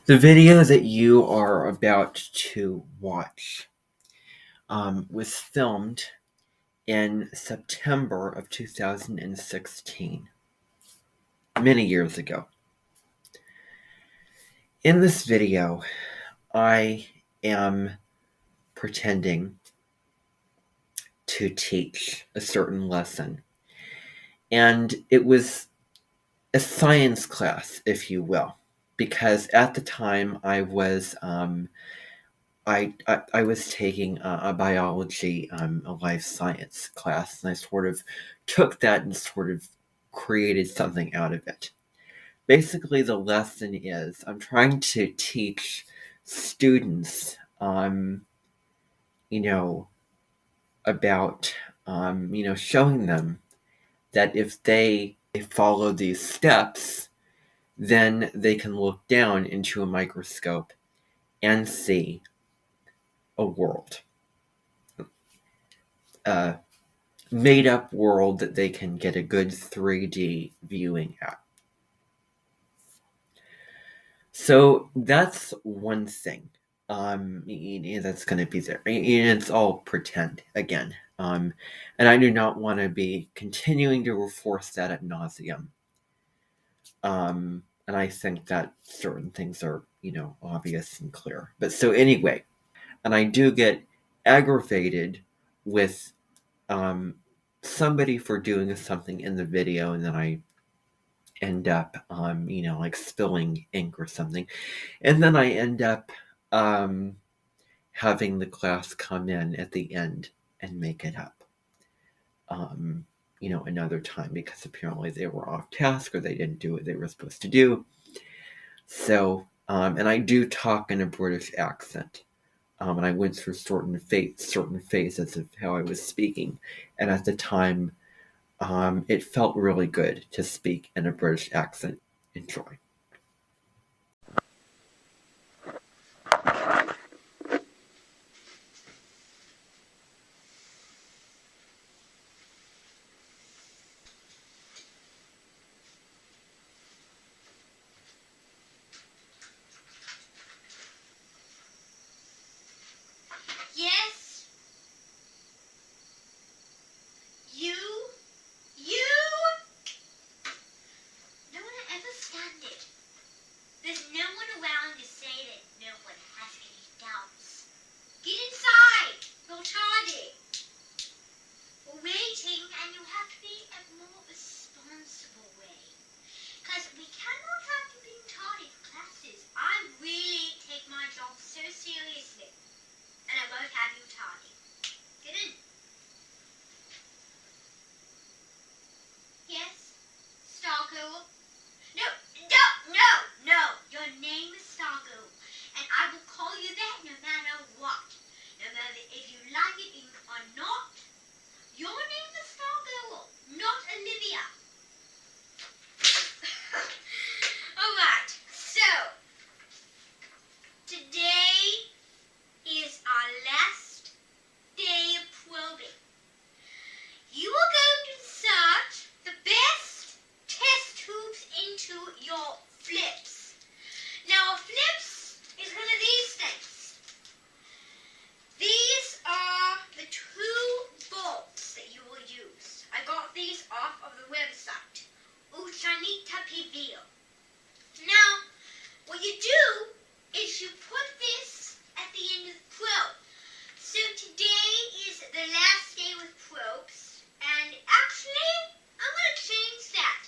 The video that you are about to watch was filmed in September of 2016, many years ago. In this video, I am pretending to teach a certain lesson. And it was a science class, if you will, because at the time I was taking a biology, a life science class, and I sort of took that and sort of created something out of it. Basically, the lesson is I'm trying to teach students, about, showing them that if they follow these steps, then they can look down into a microscope and see a world. A made up world that they can get a good 3D viewing at. So that's one thing. That's going to be there. It's all pretend again. And I do not want to be continuing to reinforce that ad nauseum. And I think that certain things are, obvious and clear. But so anyway, and I do get aggravated with somebody for doing something in the video, and then I end up, like spilling ink or something. And then I end up having the class come in at the end and make it up. Another time, because apparently they were off task or they didn't do what they were supposed to do. So, and I do talk in a British accent. And I went through certain phases of how I was speaking. And at the time, it felt really good to speak in a British accent. Enjoy. Yes. You. No one will ever stand it. There's no one around to say that no one has any doubts. Get inside. You're tardy. We're waiting, and you have to be a more responsible way. Because we cannot have you being tardy for classes. I really take my job so seriously. And I won't have you tardy. Get in. Yes? Stargirl? No. Your name is Stargirl. And I will call you that no matter what. No matter if you like it or not. Your name is Stargirl, not Olivia. Alright, so today is our last day of probing. You are going to insert the best test tubes into your flips. Now, flips is one of these things. These are the two bolts that you will use. I got these off of the website, Ushanita PV. Now, what you do is you put this at the end of the probe. So today is the last day with probes, and actually, I'm going to change that.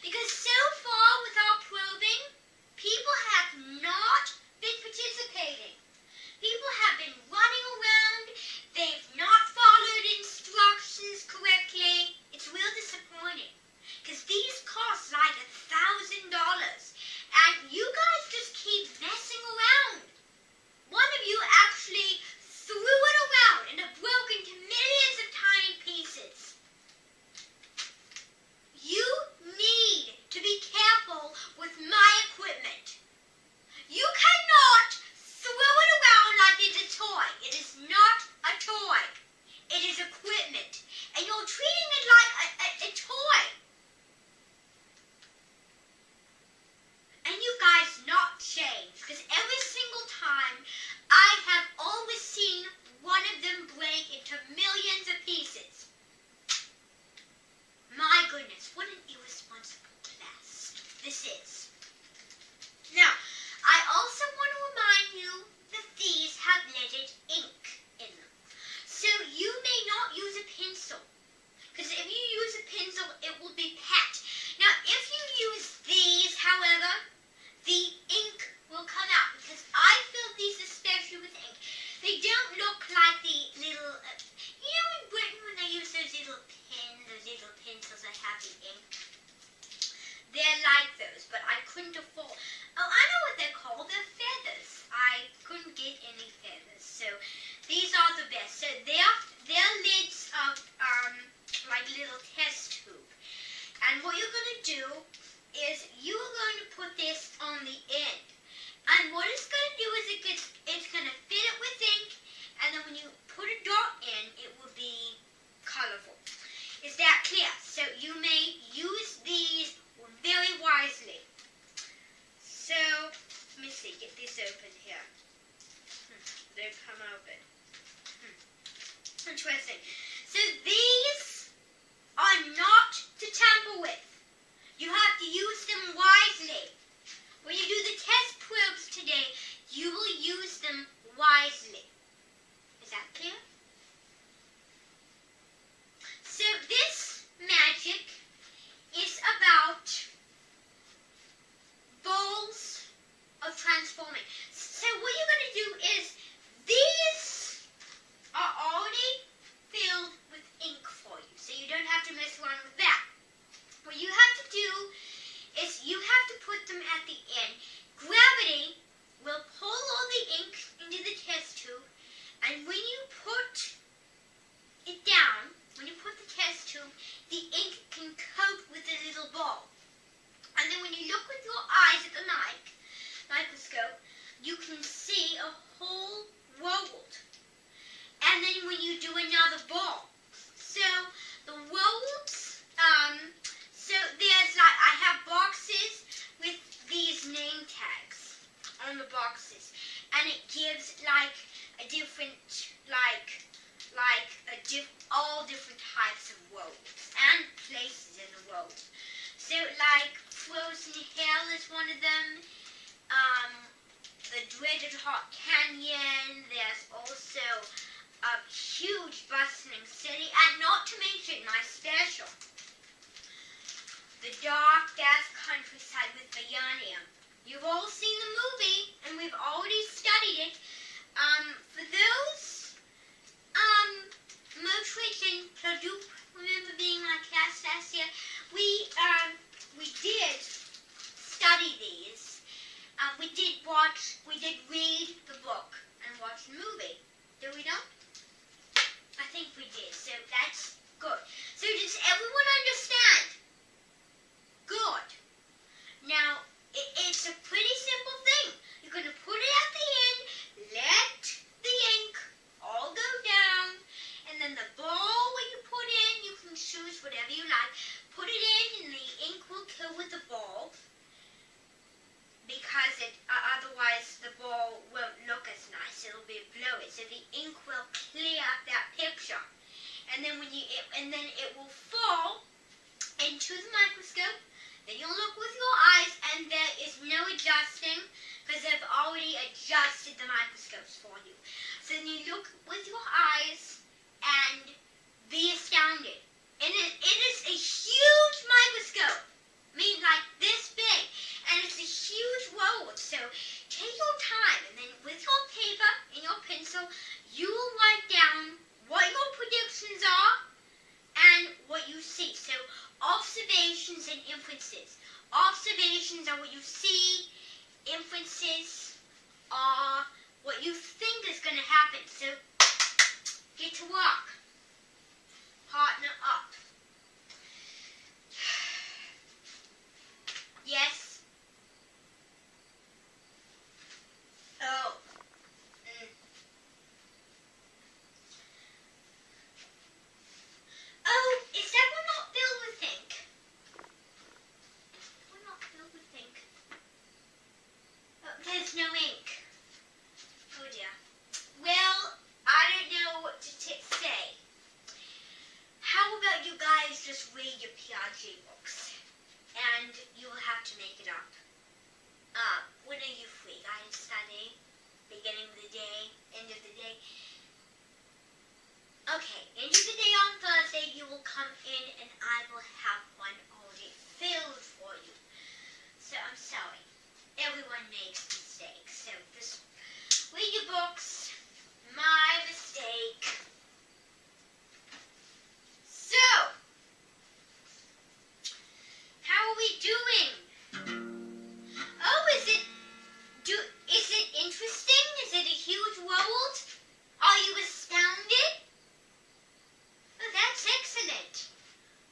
Because so far with our probing, people have not been participating. People have been running around, they've not followed instructions correctly. It's real disappointing. Because these cost like $1,000. And you guys just keep messing around. One of you actually threw it around and it broke into millions of tiny pieces. You need to be careful with my equipment. You cannot throw it around like it's a toy. It is not a toy. It is equipment. And you're treating it like a toy. And you guys not changed. is. Now, I also want to remind you that these have leaded ink in them. So you may not use a pencil, because if you use a pencil, it will be pat. Now, if you use these, however, the ink will come out, because I filled these especially with ink. They don't look like the little, you know in Britain when they use those little pens, those little pencils that have the ink? They're like those, but I couldn't afford, oh, I know what they're called, they're feathers. I couldn't get any feathers, so these are the best. So they're lids of, like little test tube. And what you're going to do is you're going to put this on the end. And what it's going to do is it's going to fill it with ink, and then when you put a dot in, it will be colorful. Is that clear? So you may use these very wisely. So, let me see, get this open here. They come open. Interesting. So these are not to tamper with. You have to use them wisely. When you do the test probes today, you will use them wisely. Is that clear? So this magic is about balls of transforming. So what you're going to do is, these are already filled with ink for you, so you don't have to mess around with that. What you have to do is you have to put them at the end. Gravity will pull all the ink into the test tube, and when you put it down, when you put the test tube, the ink can coat with a little ball. And then when you look with your eyes at the microscope, you can see a whole world. And then when you do another ball. So the worlds, so there's like, I have boxes with these name tags on the boxes. And it gives like a different, all different types of worlds and places in the world. So like Frozen Hell is one of them, the dreaded Hot Canyon, there's also a huge bustling city, and not to mention my special, the dark gas countryside with Bayanium. You've all seen the movie, and we've already studied it. For those, Motrich and Purdue, remember being my class last year, we did study these. We did read the book and watch the movie. Did we not? I think we did, so that's good. So does everyone understand? Good. Now, it's a pretty simple thing. You're going to put it at the end, let the ink all go down, and then the ball when you put in, you can choose whatever you like. Put it in, and the ink will kill with the ball, because otherwise the ball won't look as nice. It'll be blowy. So the ink will clear up that picture, and then then it will fall into the microscope. Then you'll look with your eyes, and there is no adjusting, because they've already adjusted the microscopes for you. So then you look with your eyes and be astounded. And it is a huge microscope. I mean, like this big. And it's a huge world. So take your time, and then with your paper and your pencil, you will write down what your predictions are and what you see. So observations and inferences. Observations are what you see. Inferences are what you think is going to happen. So get to work. Partner up. Yes? Oh. Oh, is that one not filled with ink? We're not filled with ink. Oh, there's no ink. Oh dear. Well, I don't know what to say. How about you guys just read your Piaget books, and you will have to make in and I will have one already filled for you. So I'm sorry. Everyone makes mistakes. So just read your books. My mistake. So, how are we doing? Oh, is it interesting? Is it a huge world? Are you astounded? Oh, that's excellent.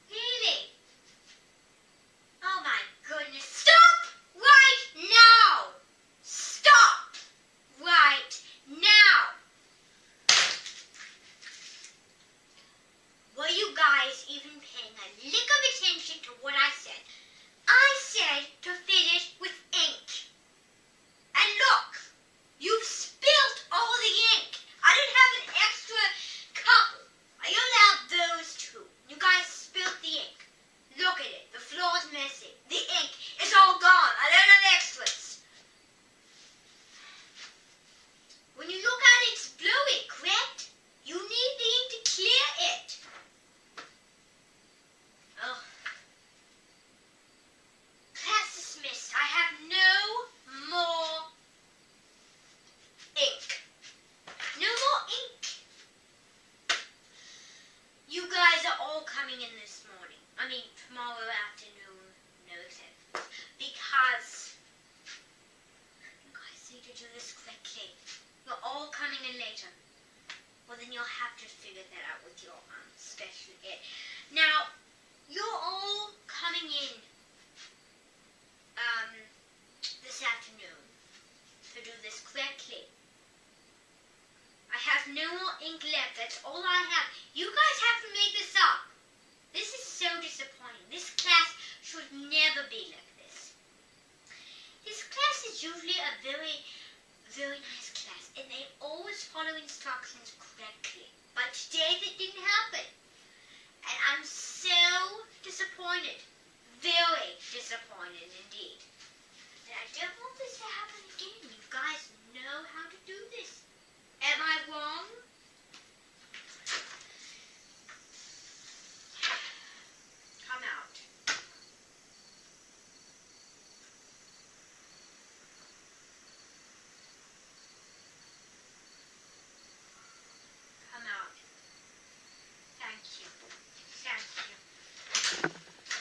Really? Oh my goodness. Stop right now! Stop right now! Were you guys even paying a lick of attention to what I said? I said to finish with ink. And look, you've spilled all the ink. I didn't have an extra couple. I allowed those two. You guys spilled the ink. Look at it. The floor's messy. The ink is all gone. I don't have extras. When you look at it, it's bluey, correct? You need the ink to clear it. Oh. Class dismissed. I have no more ink. No more ink. You guys are all coming in this morning. I mean, tomorrow afternoon. No exceptions. Because you guys need to do this quickly. You're all coming in later. Well, then you'll have to figure that out with your special ed. Now, you're all coming in this afternoon to do this correctly. I have no more ink left. That's all I have. You guys have to make this up. This is so disappointing. This class should never be like this. This class is usually a very, very nice class, and they always follow instructions correctly. But today that didn't happen. And I'm so disappointed. Very disappointed indeed.